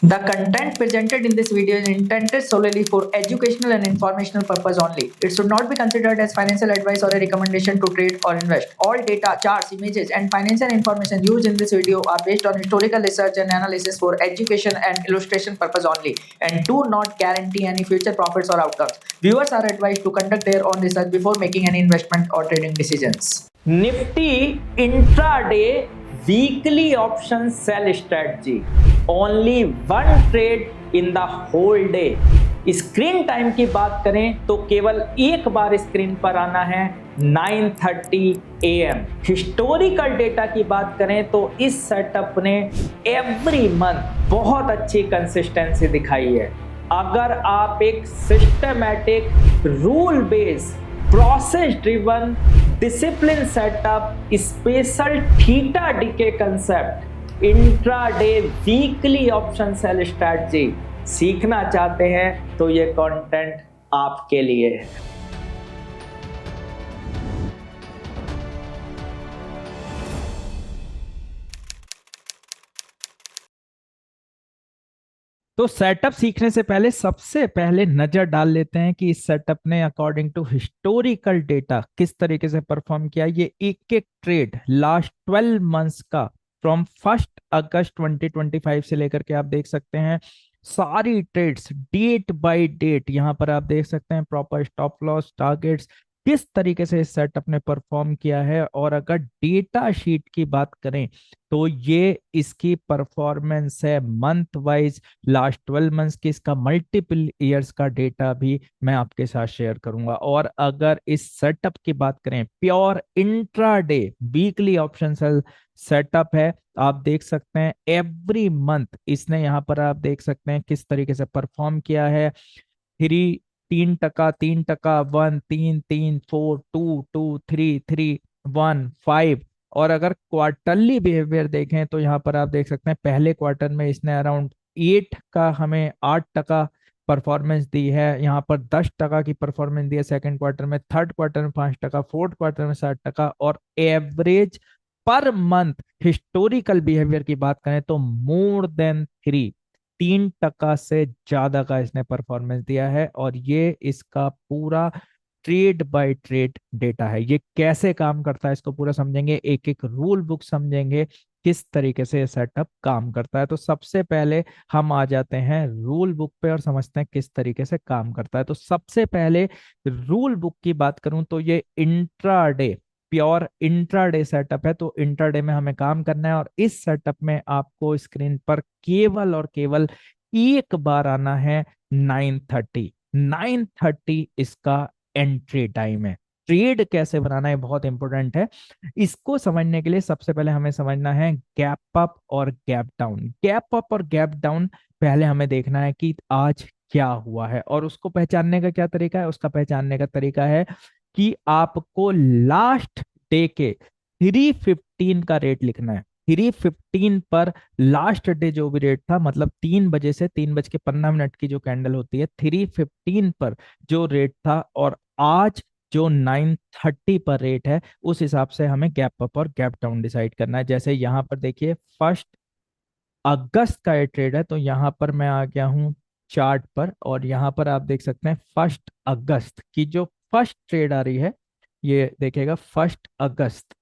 The content presented in this video is intended solely for educational and informational purpose only. It should not be considered as financial advice or a recommendation to trade or invest. All data, charts, images, and financial information used in this video are based on historical research and analysis for education and illustration purpose only and do not guarantee any future profits or outcomes. Viewers are advised to conduct their own research before making any investment or trading decisions. Nifty intraday weekly option sell strategy. Only one trade in the whole day. Screen time की बात करें तो केवल एक बार screen पर आना है 9:30 AM। Historical data की बात करें तो इस सेटअप ने एवरी मंथ बहुत अच्छी कंसिस्टेंसी दिखाई है। अगर आप एक systematic rule based process driven discipline setup special theta DK concept intraday weekly option sell strategy सीखना चाहते हैं तो ये कंटेंट आपके लिए है। तो सेटअप सीखने से पहले सबसे पहले नजर डाल लेते हैं कि इस सेटअप ने अकॉर्डिंग टू हिस्टोरिकल डेटा किस तरीके से परफॉर्म किया। ये एक एक ट्रेड लास्ट 12 मंथ्स का फ्रॉम 1 अगस्त 2025 से लेकर के आप देख सकते हैं सारी ट्रेड्स डेट बाय डेट। यहां पर आप देख सकते हैं प्रॉपर स्टॉप लॉस टारगेट्स किस तरीके से इस सेटअप ने परफॉर्म किया है। और अगर डेटा शीट की बात करें तो ये इसकी परफॉर्मेंस है मंथ वाइज लास्ट 12 मंथ्स की। इसका मल्टीपल ईयर्स का डेटा भी मैं आपके साथ शेयर करूंगा। और अगर इस सेटअप की बात करें pure intraday weekly option setup है, आप देख सकते हैं एवरी मंथ इसने यहाँ पर आप देख सकते हैं किस तरीके से परफॉर्म किया है। 3% 3% 1 3 3 4 2 2 3 3 1 5। और अगर क्वार्टरली बिहेवियर देखें तो यहाँ पर आप देख सकते हैं पहले क्वार्टर में इसने अराउंड 8 का हमें 8% परफॉर्मेंस दी है। यहाँ पर 10% की परफॉर्मेंस दी है सेकंड क्वार्टर में, थर्ड क्वार्टर में 5%, फोर्थ क्वार्टर में 60%। और average per month historical behaviour की बात करें तो मोर देन 3% से ज्यादा का इसने परफॉर्मेंस दिया है। और ये इसका पूरा ट्रेड बाय ट्रेड डेटा है। ये कैसे काम करता है इसको पूरा समझेंगे, एक एक रूल बुक समझेंगे किस तरीके से सेटअप काम करता है। तो सबसे पहले हम आ जाते हैं रूल बुक पे और समझते हैं किस तरीके से काम करता है। तो सबसे पहले रूल बुक की बात करूं तो ये इंट्राडे प्योर इंट्राडे सेटअप है। तो इंट्राडे में हमें काम करना है और इस सेटअप में आपको स्क्रीन पर केवल और केवल एक बार आना है 9:30। 9:30 इसका एंट्री टाइम है। ट्रेड कैसे बनाना है बहुत इंपॉर्टेंट है। इसको समझने के लिए सबसे पहले हमें समझना है गैप अप और गैप डाउन। गैप अप और गैप डाउन पहले हमें देखना है कि आज क्या हुआ है और उसको पहचानने का क्या तरीका है। उसका पहचानने का तरीका है कि आपको लास्ट डे के 3:15 का रेट लिखना है। 3:15 पर लास्ट डे जो भी रेट था, मतलब 3 बजे से 3:15 की जो कैंडल होती है, 3:15 पर जो रेट था और आज जो 9:30 पर रेट है, उस हिसाब से हमें गैप अप और गैप डाउन डिसाइड करना है। जैसे यहाँ पर देखिए 1 अगस्त का ये ट्रेड है, तो यहाँ पर मैं आ गया हूँ चार्ट पर और यहाँ पर आप देख सकते हैं 1 अगस्त की जो फर्स्ट ट्रेड आ रही है, ये देखिएगा 1 अगस्त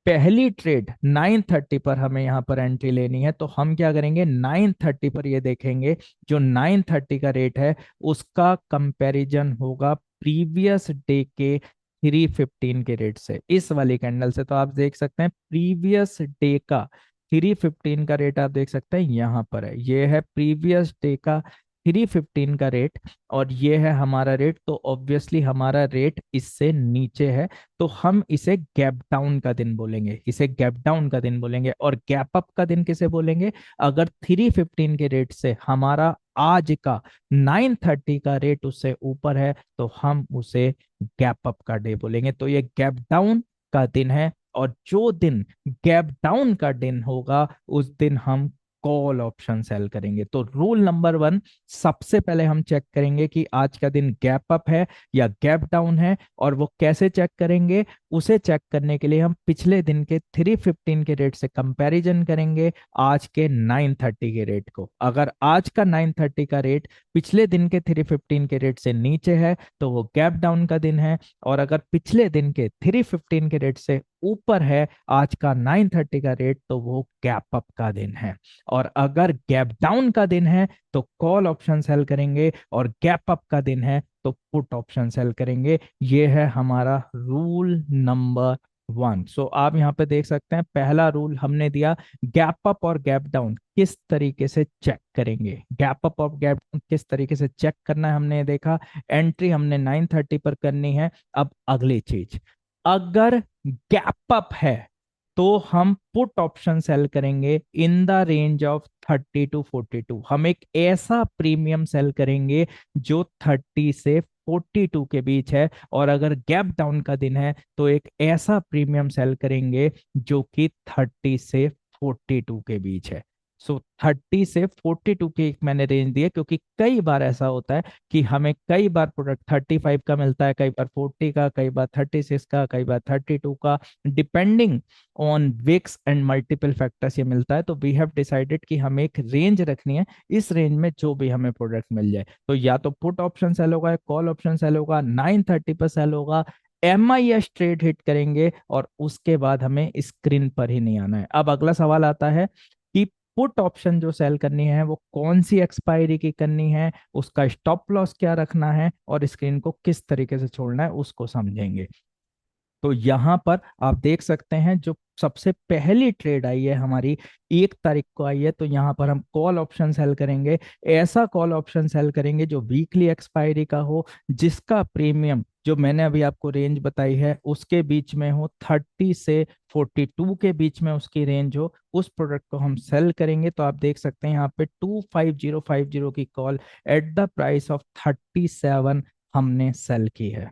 पहली ट्रेड 9:30 पर हमें यहाँ पर एंट्री लेनी है। तो हम क्या करेंगे 9:30 पर ये देखेंगे जो 9:30 का रेट है उसका कंपैरिजन होगा प्रीवियस डे के 3:15 के रेट से, इस वाली कैंडल से। तो आप देख सकते हैं प्रीवियस डे का 3:15 का रेट आप देख सकते हैं यहाँ पर है। ये है प्रीवियस डे का 3:15 का रेट और ये है हमारा रेट। तो ऑब्वियसली हमारा रेट इससे नीचे है, तो हम इसे गैप डाउन का दिन बोलेंगे, इसे गैप डाउन का दिन बोलेंगे। और गैप अप का दिन किसे बोलेंगे? अगर 3:15 के रेट से हमारा आज का 9:30 का रेट उससे ऊपर है तो हम उसे गैप अप का डे बोलेंगे। तो ये गैप डाउन का दिन है और जो दिन गैप डाउन का दिन होगा उस दिन हम कॉल ऑप्शन सेल करेंगे। तो रूल नंबर 1, सबसे पहले हम चेक करेंगे कि आज का दिन गैप अप है या गैप डाउन है, और वो कैसे चेक करेंगे? उसे चेक करने के लिए हम पिछले दिन के 315 के रेट से कंपैरिजन करेंगे आज के 930 के रेट को। अगर आज का 930 का रेट पिछले दिन के 315 के रेट से नीचे है तो वो गैप डाउन का दिन है, और अगर पिछले दिन के 315 के रेट से ऊपर है आज का 930 का रेट तो वो गैप अप का दिन है। और अगर गैप डाउन का दिन है तो कॉल ऑप्शन सेल करेंगे, और गैप अप का दिन है तो पुट ऑप्शन सेल करेंगे। ये है हमारा रूल नंबर 1। सो आप यहाँ पे देख सकते हैं, पहला रूल हमने दिया गैप अप और गैप डाउन किस तरीके से चेक करेंगे। गैप अप और गैप डाउन किस तरीके से चेक करना है हमने देखा। एंट्री हमने 930 पर करनी है। अब अगली चीज, अगर गैप अप है तो हम पुट ऑप्शन सेल करेंगे in the range of 30 to 42। हम एक ऐसा प्रीमियम सेल करेंगे जो 30 से 42 के बीच है, और अगर गैप डाउन का दिन है तो एक ऐसा प्रीमियम सेल करेंगे जो कि 30 से 42 के बीच है। सो 30 से 42 की एक मैंने रेंज दी है, क्योंकि कई बार ऐसा होता है कि हमें कई बार प्रोडक्ट 35 का मिलता है, कई बार 40 का, कई बार 36 का, कई बार 32 का, depending on VIX and multiple factors ये मिलता है। तो वी हैव डिसाइडेड कि हमें एक रेंज रखनी है, इस रेंज में जो भी हमें प्रोडक्ट मिल जाए। तो या तो पुट ऑप्शन सेल होगा, कॉल ऑप्शन सेल होगा, 930 पर सेल होगा, MIS ट्रेड हिट करेंगे, और उसके बाद हमें स्क्रीन पर ही नहीं आना है। अब अगला सवाल आता है कि पुट ऑप्शन जो सेल करनी है वो कौन सी एक्सपायरी की करनी है, उसका स्टॉप लॉस क्या रखना है, और स्क्रीन को किस तरीके से छोड़ना है उसको समझेंगे। तो यहां पर आप देख सकते हैं जो सबसे पहली ट्रेड आई है हमारी 1 तारीख को आई है, तो यहां पर हम कॉल ऑप्शन सेल करेंगे। ऐसा कॉल ऑप्शन सेल करेंगे जो वीकली एक्सपायरी का हो, जिसका प्रीमियम जो मैंने अभी आपको रेंज बताई है उसके बीच में हो, 30 से 42 के बीच में उसकी रेंज हो, उस प्रोडक्ट को हम सेल करेंगे। तो आप देख सकते हैं यहाँ पे 25050 की call at the price of 37 हमने सेल की है।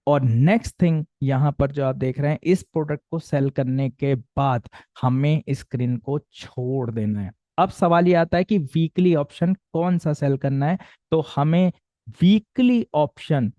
और नेक्स्ट थिंग यहां पर जो आप देख रहे हैं, इस प्रोडक्ट को सेल करने के बाद हमें स्क्रीन को छोड़ देना है। अब सवाल ये आता है कि वीकली ऑप्शन कौन सा सेल करना है। तो हमें वीकली ऑप्शन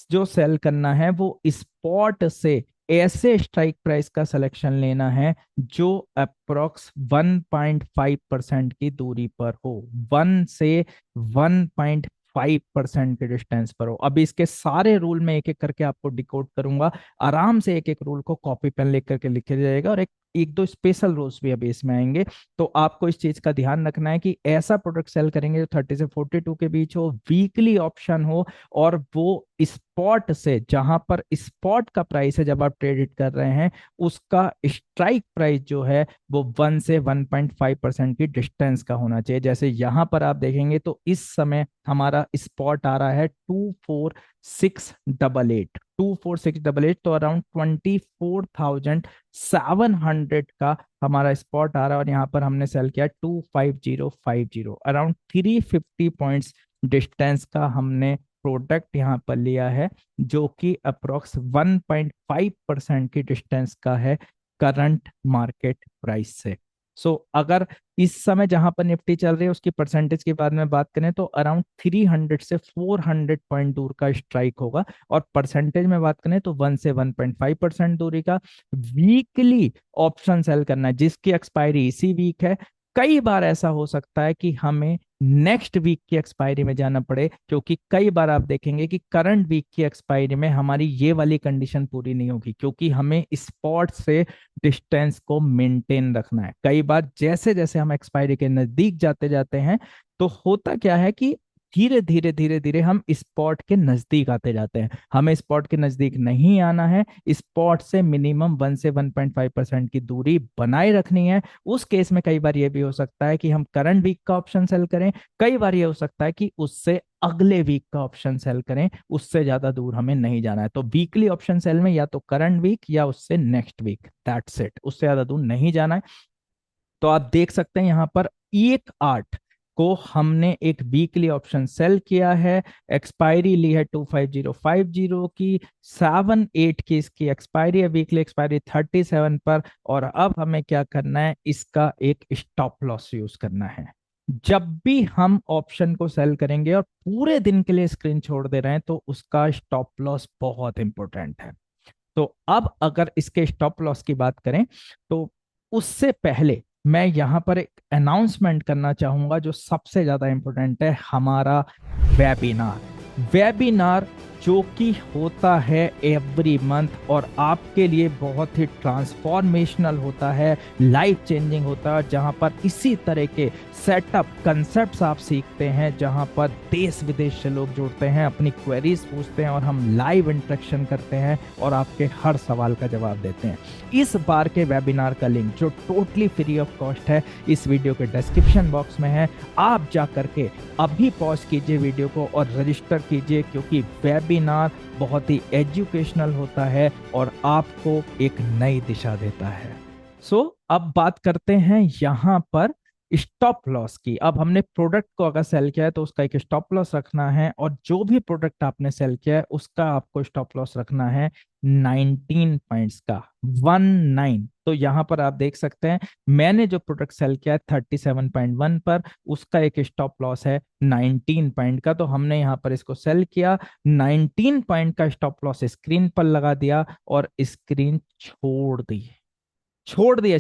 जो सेल करना है वो स्पॉट से ऐसे स्ट्राइक प्राइस का सिलेक्शन लेना है जो अप्रोक्स 1.5% की दूरी पर हो, 1 से 1.5% के डिस्टेंस पर हो। अभी इसके सारे रूल में एक एक करके आपको डिकोड करूंगा, आराम से एक एक रूल को कॉपी पेन लेकर के लिखे जाएगा, और एक एक दो स्पेशल रूल्स भी अभी इसमें आएंगे। तो आपको इस चीज का ध्यान रखना है कि ऐसा प्रोडक्ट सेल करेंगे जो 30 से 42 के बीच हो, वीकली ऑप्शन हो, और वो स्पॉट से, जहां पर स्पॉट का प्राइस है जब आप ट्रेड कर रहे हैं, उसका स्ट्राइक प्राइस जो है वो 1 से 1.5% की डिस्टेंस का होना चाहिए। जैसे यहां पर आप देखेंगे तो इस समय हमारा स्पॉट आ रहा है 24688, 24688, तो अराउंड 24,700 का हमारा स्पॉट आ रहा है, और यहाँ पर हमने सेल किया 25050, अराउंड 350 पॉइंट्स डिस्टेंस का हमने प्रोडक्ट यहाँ पर लिया है, जो कि अप्रोक्स 1.5% की डिस्टेंस का है करंट मार्केट प्राइस से। सो अगर इस समय जहां पर निफ्टी चल रही है उसकी परसेंटेज की बाद में बात करें तो अराउंड 300 से 400 पॉइंट दूर का स्ट्राइक होगा, और परसेंटेज में बात करें तो 1 से 1.5% दूरी का वीकली ऑप्शन सेल करना है जिसकी एक्सपायरी इसी वीक है। कई बार ऐसा हो सकता है कि हमें नेक्स्ट वीक की एक्सपायरी में जाना पड़े, क्योंकि कई बार आप देखेंगे कि करंट वीक की एक्सपायरी में हमारी ये वाली कंडीशन पूरी नहीं होगी, क्योंकि हमें स्पॉट से डिस्टेंस को मेंटेन रखना है। कई बार जैसे जैसे हम एक्सपायरी के नजदीक जाते जाते हैं तो होता क्या है कि धीरे धीरे धीरे धीरे हम स्पॉट के नजदीक आते जाते हैं। हमें स्पॉट के नजदीक नहीं आना है, स्पॉट से मिनिमम 1 से 1.5% की दूरी बनाए रखनी है। उस केस में कई बार ये भी हो सकता है कि हम करंट वीक का ऑप्शन सेल करें, कई बार ये हो सकता है कि उससे अगले वीक का ऑप्शन सेल करें, उससे ज्यादा दूर हमें नहीं जाना है। तो वीकली ऑप्शन सेल में या तो करंट वीक या उससे नेक्स्ट वीक, दैट्स इट, उससे ज्यादा दूर नहीं जाना है। तो आप देख सकते हैं यहां पर 1/8 को हमने एक वीकली ऑप्शन सेल किया है, एक्सपायरी ली है 25050 की, 7/8 की इसकी एक्सपायरी है, वीकली एक्सपायरी 37 पर। और अब हमें क्या करना है, इसका एक स्टॉप लॉस यूज करना है। जब भी हम ऑप्शन को सेल करेंगे और पूरे दिन के लिए स्क्रीन छोड़ दे रहे हैं तो उसका स्टॉप लॉस बहुत इंपॉर्टेंट है। तो अब अगर इसके स्टॉप लॉस की बात करें तो उससे पहले मैं यहां पर एक अनाउंसमेंट करना चाहूंगा जो सबसे ज्यादा इंपॉर्टेंट है, हमारा वेबिनार। वेबिनार जो कि होता है एवरी मंथ और आपके लिए बहुत ही ट्रांसफॉर्मेशनल होता है, लाइफ चेंजिंग होता है, जहां पर इसी तरह के सेटअप कंसेप्ट्स आप सीखते हैं, जहां पर देश विदेश से लोग जुड़ते हैं, अपनी क्वेरीज पूछते हैं और हम लाइव इंटरेक्शन करते हैं और आपके हर सवाल का जवाब देते हैं। इस बार के वेबिनार का लिंक जो टोटली फ्री ऑफ कॉस्ट है, इस वीडियो के डिस्क्रिप्शन बॉक्स में है। आप जा करके अभी पॉज कीजिए वीडियो को और रजिस्टर कीजिए, क्योंकि वेबिनार बहुत ही एजुकेशनल होता है और आपको एक नई दिशा देता है। अब बात करते हैं यहां पर स्टॉप लॉस की। अब हमने प्रोडक्ट को अगर सेल किया है तो उसका एक स्टॉप लॉस रखना है, और जो भी प्रोडक्ट आपने सेल किया है उसका आपको स्टॉप लॉस रखना है 19 पॉइंट्स का, 19। तो यहां पर आप देख सकते हैं मैंने जो प्रोडक्ट सेल किया है 37.1 पर, उसका एक स्टॉप लॉस है 19 पॉइंट का। तो हमने यहां पर इसको सेल किया, 19 पॉइंट का स्टॉप लॉस स्क्रीन पर लगा दिया और स्क्रीन छोड़ दिया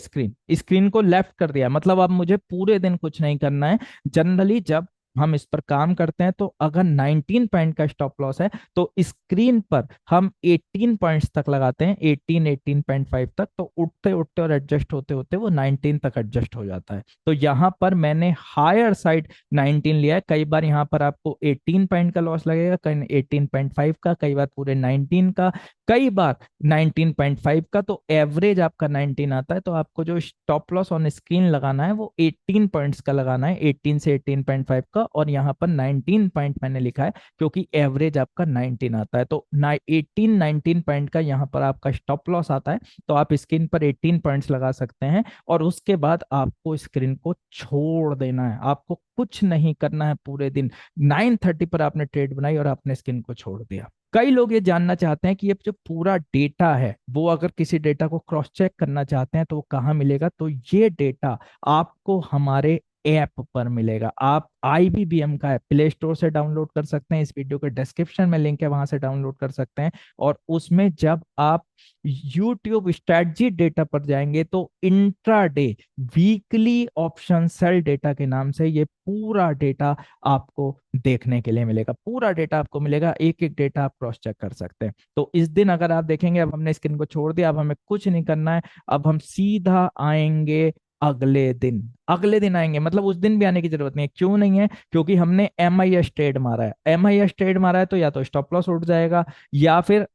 स्क्रीन को लेफ्ट कर दिया। मतलब अब मुझे पूरे दिन कुछ नहीं करना है। जनरली जब हम इस पर काम करते हैं तो अगर 19 पॉइंट का स्टॉप लॉस है तो स्क्रीन पर हम 18 पॉइंट्स तक लगाते हैं, 18.5 तक। तो उठते उठते और एडजस्ट होते होते वो 19 तक एडजस्ट हो जाता है। तो यहाँ पर मैंने हायर साइड 19 लिया है। कई बार यहाँ पर आपको 18 पॉइंट का लॉस लगेगा, कई 18.5 का, कई बार पूरे 19 का, कई बार 19.5 का। तो एवरेज आपका 19 आता है। तो आपको जो स्टॉप लॉस ऑन स्क्रीन लगाना है वो 18 पॉइंट्स का लगाना है, 18 से 18.5 का। और यहाँ पर 19 पॉइंट मैंने लिखा है क्योंकि एवरेज आपका 19 आता है। तो 19 पॉइंट का यहाँ पर आपका स्टॉप लॉस आता है। तो आप स्क्रीन पर 18 पॉइंट्स लगा सकते हैं और उसके बाद आपको स्क्रीन को छोड़ देना है। आपको कुछ नहीं करना है पूरे दिन। 9:30 पर आपने ट्रेड बनाई और आपने स्क्रीन को छोड़ दिया। कई लोग ये जानना चाहते हैं कि ये जो पूरा डेटा है वो अगर किसी डेटा को क्रॉस चेक करना चाहते हैं तो वो कहाँ मिलेगा। तो ये डेटा आपको हमारे ऐप पर मिलेगा। आप IBBM का ऐप प्ले स्टोर से डाउनलोड कर सकते हैं, इस वीडियो के डिस्क्रिप्शन में लिंक है, वहां से डाउनलोड कर सकते हैं। और उसमें जब आप YouTube स्ट्रेटजी डेटा पर जाएंगे तो intraday weekly option sell data के नाम से ये पूरा डेटा आपको देखने के लिए मिलेगा। पूरा डेटा आपको मिलेगा, एक एक डेटा आप क्रॉस चेक कर सकते हैं। तो इस दिन अगर आप देखेंगे, अब हमने स्क्रीन को छोड़ दिया, अब हमें कुछ नहीं करना है। अब हम सीधा आएंगे अगले दिन आएंगे। मतलब उस दिन भी आने की जरूरत नहीं है। क्यों नहीं है? क्योंकि हमने MIS ट्रेड मारा है। MIS ट्रेड मारा है तो या तो स्टॉप लॉस उठ जाएगा या फिर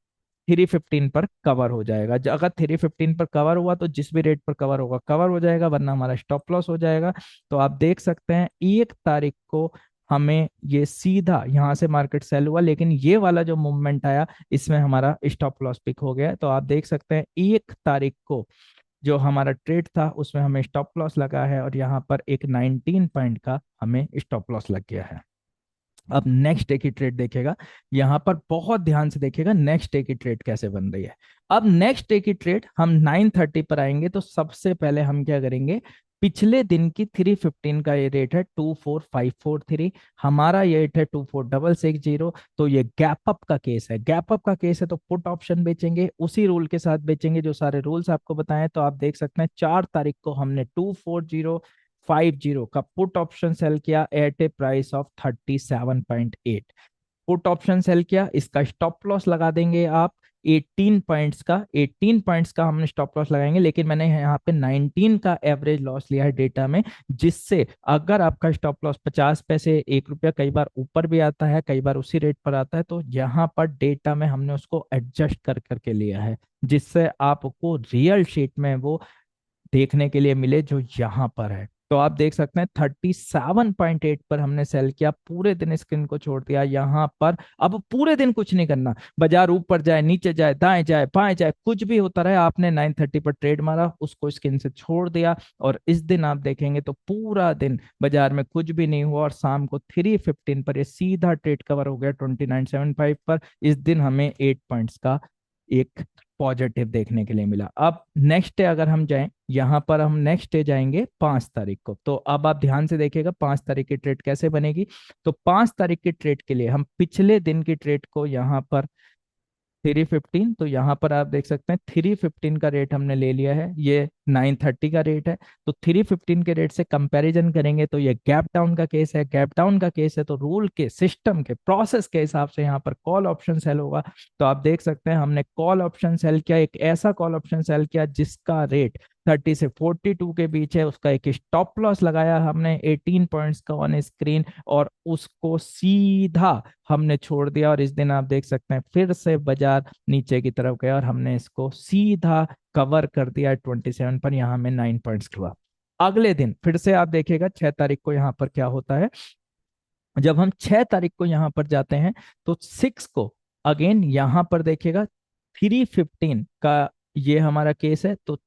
315 पर कवर हो जाएगा। अगर 315 पर कवर हुआ तो जिस भी रेट पर कवर होगा कवर हो जाएगा, वरना हमारा स्टॉप लॉस हो जाएगा। तो आप देख सकते हैं 1 तारीख को हमें ये सीधा यहाँ से मार्केट सेल हुआ, लेकिन ये वाला जो मूवमेंट आया इसमें हमारा स्टॉप लॉस पिक हो गया। तो आप देख सकते हैं 1 तारीख को जो हमारा ट्रेड था उसमें हमें स्टॉप लॉस लगा है और यहाँ पर एक 19 पॉइंट का हमें स्टॉप लॉस लग गया है। अब नेक्स्ट डे की ट्रेड देखेगा, यहां पर बहुत ध्यान से देखिएगा नेक्स्ट डे की ट्रेड कैसे बन रही है। अब नेक्स्ट डे की ट्रेड हम 9:30 पर आएंगे तो सबसे पहले हम क्या करेंगे, पिछले दिन की 315 का ये रेट है 24543, हमारा ये रेट है 24660। तो ये गैप अप का केस है। गैप अप का केस है तो पुट ऑप्शन बेचेंगे, उसी रूल के साथ बेचेंगे जो सारे रूल्स आपको बताएं। तो आप देख सकते हैं 4 तारीख को हमने 24050 का पुट ऑप्शन सेल किया at a price of 37.8। Put option sell किया, इसका स्टॉप लॉस लगा देंगे आप 18 पॉइंट्स का। 18 पॉइंट्स का हमने स्टॉप लॉस लगाएंगे, लेकिन मैंने यहाँ पे 19 का एवरेज लॉस लिया है डेटा में, जिससे अगर आपका स्टॉप लॉस 50 पैसे 1 रुपया कई बार ऊपर भी आता है, कई बार उसी रेट पर आता है, तो यहाँ पर डेटा में हमने उसको एडजस्ट कर करके लिया है, जिससे आपको रियल शीट में वो देखने के लिए मिले जो यहाँ पर है। तो आप देख सकते हैं 37.8 पर हमने सेल किया, पूरे दिन स्क्रीन को छोड़ दिया यहाँ पर। अब पूरे दिन कुछ नहीं करना, बाजार ऊपर जाए नीचे जाए दाएं जाए बाएं जाए कुछ भी होता रहे, आपने 9:30 पर ट्रेड मारा, उसको स्क्रीन से छोड़ दिया, और इस दिन आप देखेंगे तो पूरा दिन बाजार में कुछ भी नहीं हुआ, और शाम को 3:15 पर ये सीधा ट्रेड कवर हो गया 29.75 पर। इस दिन हमें 8 पॉइंट्स का एक पॉजिटिव देखने के लिए मिला। अब नेक्स्ट डे अगर हम जाएं, यहां पर हम नेक्स्ट डे जाएंगे 5 तारीख को, तो अब आप ध्यान से देखिएगा 5 तारीख की ट्रेड कैसे बनेगी। तो 5 तारीख की ट्रेड के लिए हम पिछले दिन की ट्रेड को यहाँ पर 3:15, तो यहाँ पर आप देख सकते हैं 3:15 का रेट हमने ले लिया है, ये 9:30 का रेट है। तो 3:15 के रेट से कंपैरिजन करेंगे तो ये गैप डाउन का केस है, गैप डाउन का केस है तो रूल के सिस्टम के प्रोसेस के हिसाब से यहाँ पर कॉल ऑप्शन सेल होगा। तो आप देख सकते हैं हमने कॉल ऑप्शन सेल किया, एक ऐसा कॉल ऑप्शन सेल किया जिसका रेट 30 से 42 के बीच है, उसका एक स्टॉप लॉस लगाया हमने 18 पॉइंट्स का ऑन स्क्रीन, और उसको सीधा हमने छोड़ दिया। और इस दिन आप देख सकते हैं फिर से बाजार नीचे की तरफ गया और हमने इसको सीधा कवर कर दिया 27 पर, यहाँ में 9 पॉइंट्स हुआ। अगले दिन फिर से आप देखिएगा 6 तारीख को यहाँ पर क्या होता है। जब हम 6 तारीख को यहाँ पर जाते हैं तो 6 को अगेन यहाँ पर देखिएगा 3:15 का ये हमारा केस है। तो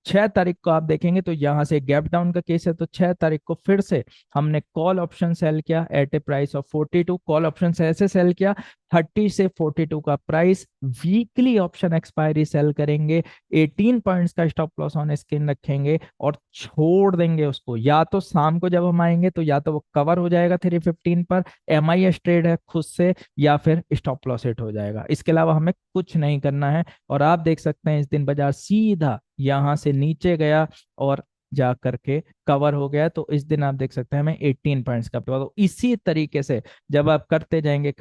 6 तारीख को आप देखेंगे तो यहां से गैप डाउन का केस है, तो 6 तारीख को फिर से हमने कॉल ऑप्शन सेल किया at a price of 42। Call option से ऐसे सेल किया 30 से 42 का price, weekly option expiry sell करेंगे, 18 पॉइंट्स का स्टॉप लॉस ऑन स्क्रीन रखेंगे और छोड़ देंगे उसको। या तो शाम को जब हम आएंगे तो या तो वो कवर हो जाएगा 3:15 पर, MIS ट्रेड है खुद से, या फिर स्टॉप लॉस हिट हो जाएगा। इसके अलावा हमें कुछ नहीं करना है। और आप देख सकते हैं इस दिन बाजार सीधा यहां से नीचे गया और जा करके कवर हो गया। तो इस दिन आप देख सकते हैं हमें 18 पॉइंट्स का तो इसी तरीके से जब आप करते जाएंगे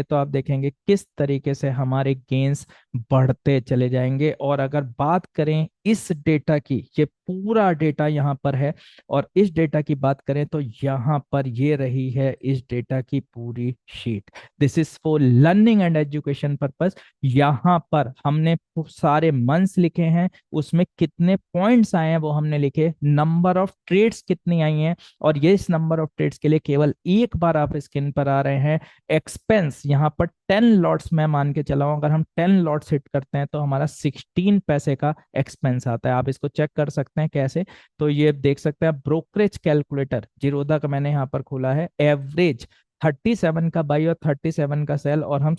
तो आप देखेंगे किस तरीके से हमारे गेन्स बढ़ते चले जाएंगे। और अगर बात करें इस डेटा की, ये पूरा डेटा यहाँ पर है, और इस डेटा की बात करें तो यहाँ पर ये रही है इस डेटा की पूरी sheet. This is for learning and education purpose. यहाँ पर हमने सारे मंथ्स लिखे हैं, उसमें कितने पॉइंट्स आए हैं वो हमने लिखे, नंबर ऑफ ट्रेड्स कितनी आई हैं, और ये इस नंबर ऑफ ट्रेड्स के लिए केवल एक बार आप स्क्रीन पर आ रहे हैं। एक्सपेंस यहाँ पर 10 लॉट्स मैं मान के चला हूं, अगर हम 10 लॉट्स हिट करते हैं तो हमारा 16 पैसे का एक्सपेंस आता है। आप इसको चेक कर सकते हैं कैसे, तो ये देख सकते हैं ब्रोकरेज कैलकुलेटर जीरोधा का मैंने यहाँ पर खोला है, एवरेज 37 का बाई और 37 का सेल, और हम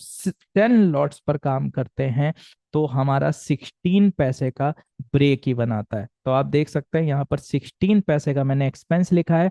10 लॉट्स पर काम करते हैं तो हमारा 16 पैसे का ब्रेक ही बनाता है। तो आप देख सकते हैं यहाँ पर 16 पैसे का मैंने एक्सपेंस लिखा है।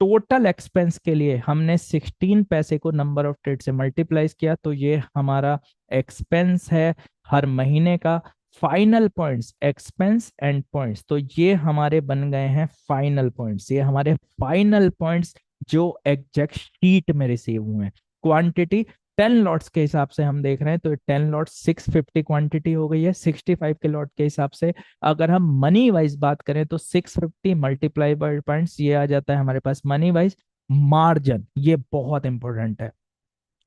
टोटल एक्सपेंस के लिए हमने 16 पैसे को नंबर ऑफ ट्रेड से मल्टीप्लाइज किया, तो ये हमारा एक्सपेंस है हर महीने का। Final points, expense and points, तो ये हमारे बन गए हैं फाइनल पॉइंट्स। ये हमारे फाइनल पॉइंट्स जो एग्जैक्ट शीट में रिसीव हुए हैं। क्वांटिटी 10 लॉट्स के हिसाब से हम देख रहे हैं तो 10 लॉट 650 क्वांटिटी हो गई है 65 के लॉट के हिसाब से। अगर हम मनी वाइज बात करें तो 650 मल्टीप्लाई बाय पॉइंट्स, ये आ जाता है हमारे पास मनी वाइज। मार्जिन, ये बहुत इंपॉर्टेंट है।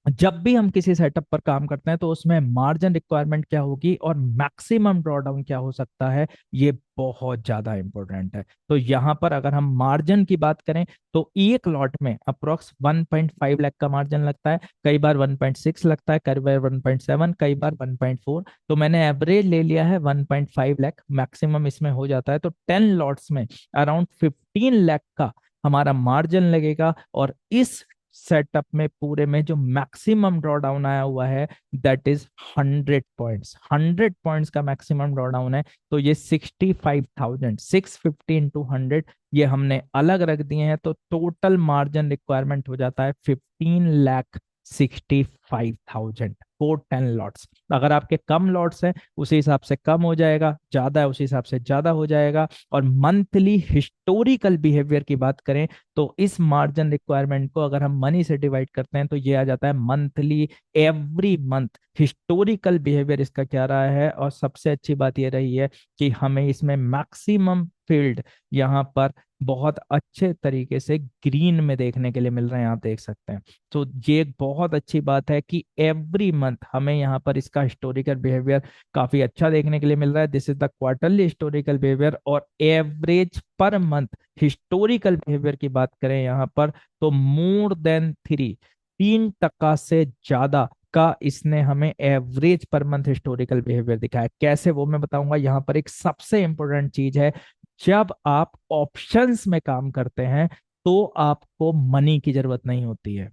जब भी हम किसी सेटअप पर काम करते हैं तो उसमें मार्जिन रिक्वायरमेंट क्या होगी और मैक्सिमम ड्रॉडाउन क्या हो सकता है, ये बहुत ज्यादा इंपॉर्टेंट है। तो यहाँ पर अगर हम मार्जिन की बात करें तो एक लॉट में अप्रोक्स 1.5 लाख का मार्जिन लगता है, कई बार 1.6 लगता है, कई बार 1.7, कई बार 1.4। तो मैंने एवरेज ले लिया है 1.5 लाख, मैक्सिमम इसमें हो जाता है। तो 10 लॉट्स में अराउंड 15 लाख का हमारा मार्जिन लगेगा। और इस सेटअप में पूरे में जो मैक्सिमम ड्रॉ डाउन आया हुआ है दैट इज 100 पॉइंट्स। 100 पॉइंट्स का मैक्सिमम ड्रॉ डाउन है। तो ये 65,000, 650 इंटू 100 ये हमने अलग रख दिए हैं। तो टोटल मार्जिन रिक्वायरमेंट हो जाता है 15,65,000 फॉर 10 लॉट्स। अगर आपके कम लॉट्स हैं उसी हिसाब से कम हो जाएगा, ज्यादा है उसी हिसाब से ज्यादा हो जाएगा। और मंथली हिस्टोरिकल बिहेवियर की बात करें तो इस मार्जिन रिक्वायरमेंट को अगर हम मनी से डिवाइड करते हैं तो ये आ जाता है monthly, every month historical behaviour इसका क्या रहा है। और सबसे अच्छी बात ये रही है कि हमें इसमें मैक्सिमम फील्ड यहाँ पर बहुत अच्छे तरीके से ग्रीन में देखने के लिए मिल रहे हैं, आप देख सकते हैं। तो ये एक बहुत अच्छी बात है कि एवरी मंथ हमें यहाँ पर इसका हिस्टोरिकल बिहेवियर काफी अच्छा देखने के लिए मिल रहा है। This is the quarterly historical behaviour. और average per month historical behaviour की बात करें यहाँ पर तो मोर देन 3% से ज्यादा का इसने हमें average per month historical behaviour दिखाया। कैसे वो मैं बताऊंगा। यहाँ पर एक सबसे इंपॉर्टेंट चीज है, जब आप ऑप्शंस में काम करते हैं तो आपको मनी की जरूरत नहीं होती है।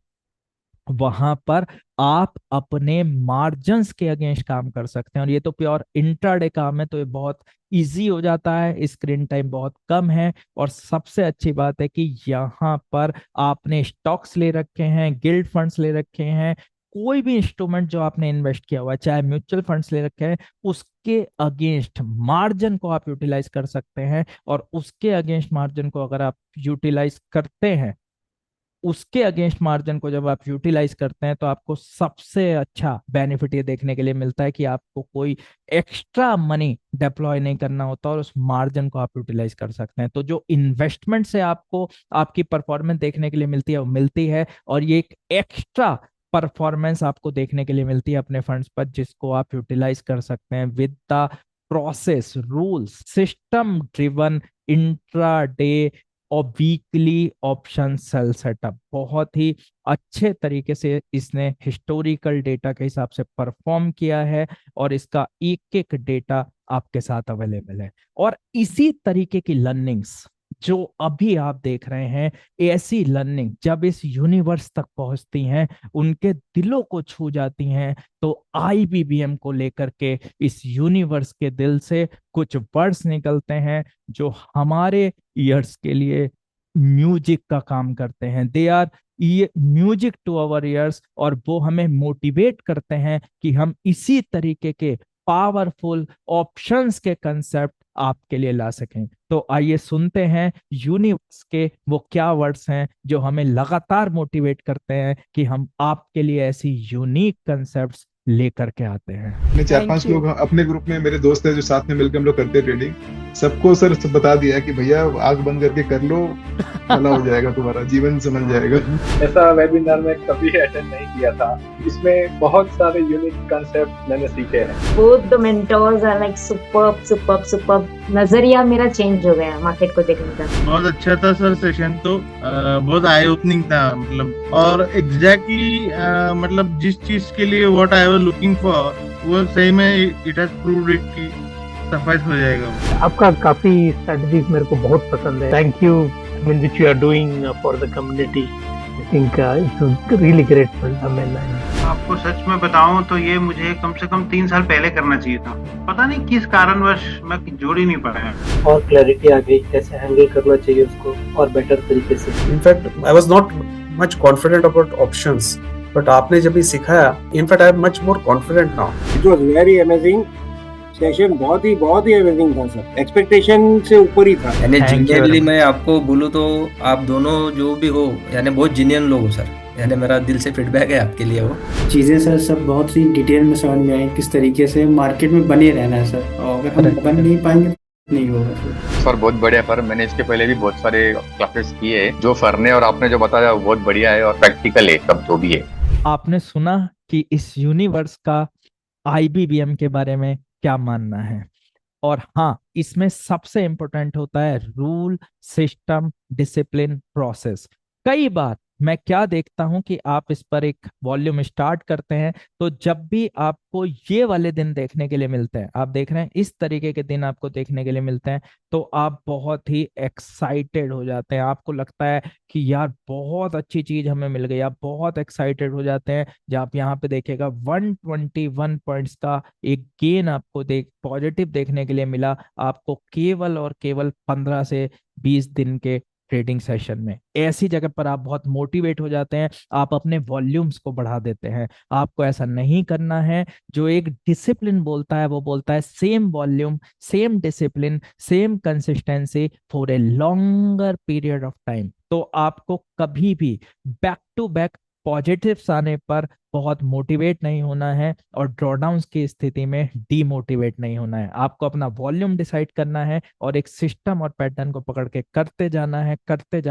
वहां पर आप अपने मार्जिन्स के अगेंस्ट काम कर सकते हैं और ये तो प्योर इंट्राडे काम है, तो ये बहुत इजी हो जाता है, स्क्रीन टाइम बहुत कम है। और सबसे अच्छी बात है कि यहाँ पर आपने स्टॉक्स ले रखे हैं, गिल्ड फंड्स ले रखे हैं, कोई भी इंस्ट्रूमेंट जो आपने इन्वेस्ट किया हुआ है, चाहे म्यूचुअल फंड्स ले रखे हैं, उसके अगेंस्ट मार्जिन को आप यूटिलाइज कर सकते हैं। और उसके अगेंस्ट मार्जिन को अगर आप यूटिलाइज करते हैं, उसके अगेंस्ट मार्जिन को जब आप यूटिलाइज करते हैं तो आपको सबसे अच्छा बेनिफिट ये देखने के लिए मिलता है कि आपको कोई एक्स्ट्रा मनी डिप्लॉय नहीं करना होता और उस मार्जिन को आप यूटिलाइज कर सकते हैं। तो जो इन्वेस्टमेंट से आपको आपकी परफॉर्मेंस देखने के लिए मिलती है वो मिलती है, और ये एक एक्स्ट्रा परफॉर्मेंस आपको देखने के लिए मिलती है अपने फंड्स पर, जिसको आप यूटिलाइज कर सकते हैं with the process rules system driven intraday और वीकली ऑप्शन सेल सेटअप। बहुत ही अच्छे तरीके से इसने हिस्टोरिकल डेटा के हिसाब से परफॉर्म किया है और इसका एक एक डेटा आपके साथ अवेलेबल है। और इसी तरीके की लर्निंग्स जो अभी आप देख रहे हैं, ऐसी लर्निंग जब इस यूनिवर्स तक पहुंचती हैं, उनके दिलों को छू जाती हैं, तो आईबीबीएम को लेकर के इस यूनिवर्स के दिल से कुछ वर्ड्स निकलते हैं जो हमारे ईयर्स के लिए म्यूजिक का काम करते हैं। दे आर ये म्यूजिक टू आवर ईयर्स, और वो हमें मोटिवेट करते हैं कि हम इसी तरीके के पावरफुल ऑप्शंस के कंसेप्ट आपके लिए ला सकें। तो आइए सुनते हैं यूनिवर्स के वो क्या वर्ड्स हैं जो हमें लगातार मोटिवेट करते हैं कि हम आपके लिए ऐसी यूनिक कंसेप्ट्स लेकर के आते हैं। अपने 4-5 लोग अपने ग्रुप में, मेरे दोस्त हैं जो साथ में मिलकर हम लोग करते हैं ट्रेडिंग, सबको सर सब बता दिया है कि भैया आंख बंद करके कर लो, भला हो जाएगा, तुम्हारा जीवन समझ जाएगा। ऐसा वेबिनार में कभी अटेंड नहीं किया था। इसमें बहुत सारे यूनिक कंसेप्ट मैंने सीखे हैं। Both the mentors are like superb. नजरिया मेरा चेंज हो गया मार्केट को देखने का। बहुत अच्छा था सर सेशन, तो बहुत आई ओपनिंग था मतलब, और एग्जैक्टली मतलब जिस चीज के लिए what I was looking for वो सही में इट हैज प्रूव्ड इट कि सफाइस हो जाएगा। आपका काफी स्ट्रेटजीज मेरे को बहुत पसंद है। Thank you mean which you are doing for the community. I think it's really grateful. आपको सच में बताऊं तो ये मुझे कम से कम 3 साल पहले करना चाहिए था। पता नहीं किस कारणवश मैं जोड़ ही नहीं पाया। और क्लैरिटी आ गई कैसे हैंडल करना चाहिए उसको और बेटर तरीके से। In fact I was not much confident about options, but आपने जब ये सिखाया, in fact I am much more confident now. It was very amazing session, बहुत ही अमेजिंग था सर, एक्सपेक्टेशन से ऊपर ही था। यानी जेन्युइनली मैं आपको बोलूं तो आप दोनों जो भी हो यानी बहुत जेन्युइन लोग हो सर, यानी मेरा दिल से फीडबैक है आपके लिए। वो चीजें सर सब बहुत ही डिटेल में समझ में आई, किस तरीके से मार्केट में बने रहना है सर, और अगर हम बन नहीं पाएंगे नहीं होगा सर। बहुत बढ़िया सर, मैंने इसके पहले भी बहुत सारे क्लासेस किए हैं। जो सर ने और आपने जो बताया वो बहुत बढ़िया है और प्रैक्टिकल है सब जो भी है। आपने सुना कि इस यूनिवर्स का आईबीबीएम के बारे में क्या मानना है, और हाँ, इसमें सबसे इंपॉर्टेंट होता है रूल, सिस्टम, डिसिप्लिन, प्रोसेस। कई बार मैं क्या देखता हूं कि आप इस पर एक वॉल्यूम स्टार्ट करते हैं तो जब भी आपको ये वाले दिन देखने के लिए मिलते हैं, आप देख रहे हैं इस तरीके के दिन आपको देखने के लिए मिलते हैं, तो आप बहुत ही एक्साइटेड हो जाते हैं। आपको लगता है कि यार बहुत अच्छी चीज हमें मिल गई, आप बहुत एक्साइटेड हो जाते हैं। जब आप यहाँ पे देखेगा 121 पॉइंट्स का एक गेन आपको पॉजिटिव देखने के लिए मिला, आपको केवल और केवल 15 से 20 दिन के ट्रेडिंग सेशन में। ऐसी जगह पर आप बहुत मोटिवेट हो जाते हैं, आप अपने वॉल्यूम्स को बढ़ा देते हैं। आपको ऐसा नहीं करना है। जो एक डिसिप्लिन बोलता है वो बोलता है same volume, same discipline, same consistency for a longer period of time. तो आपको कभी भी बैक टू बैक पॉजिटिव्स आने पर बहुत मोटिवेट नहीं होना है और ड्रॉडाउन्स की स्थिति में डीमोटिवेट नहीं होना है। आपको अपना वॉल्यूम डिसाइड करना है और एक सिस्टम और पैटर्न को पकड़ के करते जाना है, करते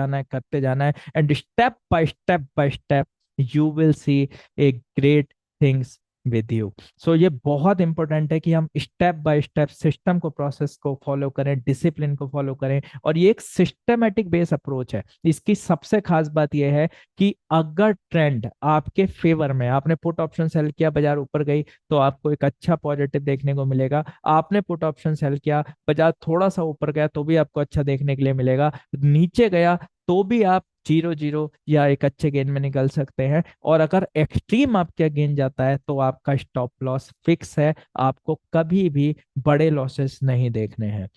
जाना है and step by step you will see a great things with you. So ये बहुत इंपॉर्टेंट है कि हम स्टेप बाय स्टेप सिस्टम को, प्रोसेस को फॉलो करें, डिसिप्लिन को फॉलो करें, और ये एक सिस्टमेटिक बेस अप्रोच है। इसकी सबसे खास बात यह है कि अगर ट्रेंड आपके फेवर में, आपने पुट ऑप्शन सेल किया, बाजार ऊपर गई तो आपको एक अच्छा पॉजिटिव देखने को मिलेगा। आपने पुट ऑप्शन सेल किया, बाजार थोड़ा सा ऊपर गया तो भी आपको अच्छा देखने के लिए मिलेगा। नीचे गया तो भी आप 0-0 या एक अच्छे गेन में निकल सकते हैं। और अगर एक्सट्रीम आपका गेन जाता है तो आपका स्टॉप लॉस फिक्स है, आपको कभी भी बड़े लॉसेस नहीं देखने हैं।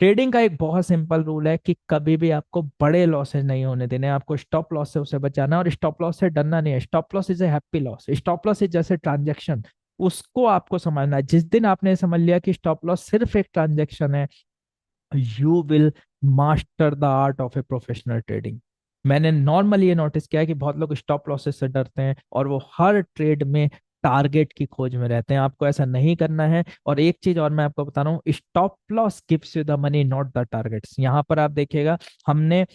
ट्रेडिंग का एक बहुत सिंपल रूल है कि कभी भी आपको बड़े लॉसेस नहीं होने देने, आपको स्टॉप लॉस से उसे बचाना है, और स्टॉप लॉस से डरना नहीं है। Stop loss is a happy loss. Stop loss is जैसे ट्रांजेक्शन, उसको आपको समझना है। जिस दिन आपने समझ लिया कि स्टॉप लॉस सिर्फ एक ट्रांजेक्शन है, you will master the art of a professional trading. मैंने नॉर्मली ये नोटिस किया है कि बहुत लोग स्टॉप लॉसेस से डरते हैं और वो हर ट्रेड में टारगेट की खोज में रहते हैं। आपको ऐसा नहीं करना है। और एक चीज और मैं आपको बता रहा हूँ, stop loss gives you the money, not the targets. यहाँ पर आप देखिएगा, हमने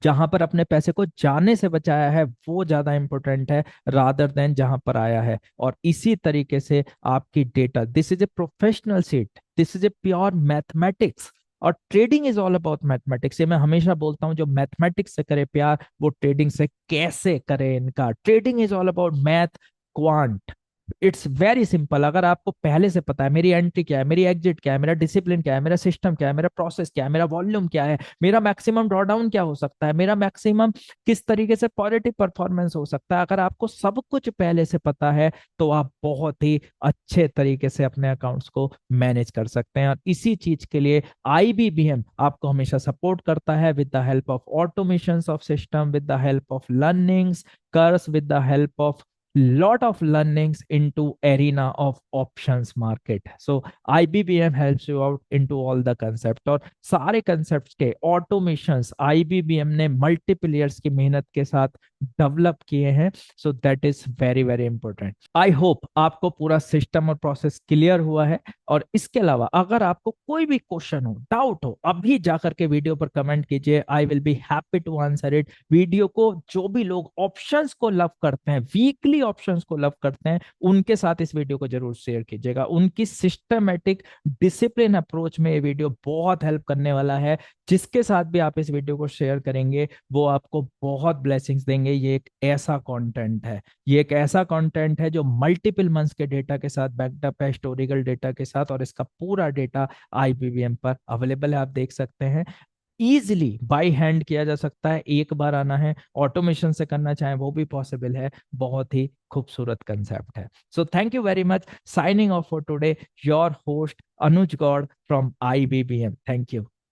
जहां पर अपने पैसे को जाने से बचाया है वो ज्यादा इंपॉर्टेंट है रादर देन जहां पर आया है। और इसी तरीके से आपकी data, this is a professional seat, this is a pure mathematics. और trading is all about mathematics. ये मैं हमेशा बोलता हूं, जो मैथमेटिक्स से करे प्यार वो ट्रेडिंग से कैसे करे इनका। Trading is all about math, quant. It's very simple. अगर आपको पहले से पता है मेरी एंट्री क्या है, मेरी एग्जिट क्या है, मेरा डिसिप्लिन क्या है, मेरा सिस्टम क्या है, मेरा प्रोसेस क्या है, मेरा वॉल्यूम क्या है, मेरा मैक्सिमम ड्रॉडाउन क्या हो सकता है, मेरा मैक्सिमम किस तरीके से पॉजिटिव परफॉर्मेंस हो सकता है, अगर आपको सब कुछ पहले से पता है तो आप बहुत ही अच्छे तरीके से अपने अकाउंट्स को मैनेज कर सकते हैं। और इसी चीज के लिए IBBM आपको हमेशा सपोर्ट करता है with the help of automations of system, with the help of learnings courses, with the help of lot of learnings into arena of options market. So IBBM helps you out into all the concept। और सारे concepts के automations IBBM ने multiple years की मेहनत के साथ develop किए हैं। So that is very very important. I hope आपको पूरा सिस्टम और प्रोसेस क्लियर हुआ है। और इसके अलावा अगर आपको कोई भी क्वेश्चन हो, डाउट हो, अभी जाकर के वीडियो पर कमेंट कीजिए। I will be happy to answer it. Video को जो भी लोग ऑप्शंस को लव करते हैं, वीकली ऑप्शंस को लव करते हैं, उनके साथ इस वीडियो को जरूर शेयर कीजिएगा। उनकी सिस्टमेटिक डिसिप्लिन अप्रोच में ये वीडियो बहुत हेल्प करने वाला है। जिसके साथ भी आप इस वीडियो को शेयर करेंगे वो आपको बहुत ब्लेसिंग्स देंगे। ये एक ऐसा कंटेंट है, ये एक ऐसा कंटेंट है जो मल्टीपल मंथ्स के डेटा के साथ बैकअप है, हिस्टोरिकल डेटा के साथ, और इसका पूरा डेटा IBBM पर अवेलेबल है। आप देख सकते हैं, इजिली बाय हैंड किया जा सकता है, एक बार आना है, ऑटोमेशन से करना चाहें वो भी पॉसिबल है। बहुत ही खूबसूरत कंसेप्ट है। So thank you very much. Signing off for today, your host Anuj Gaur from IBBM। Thank you.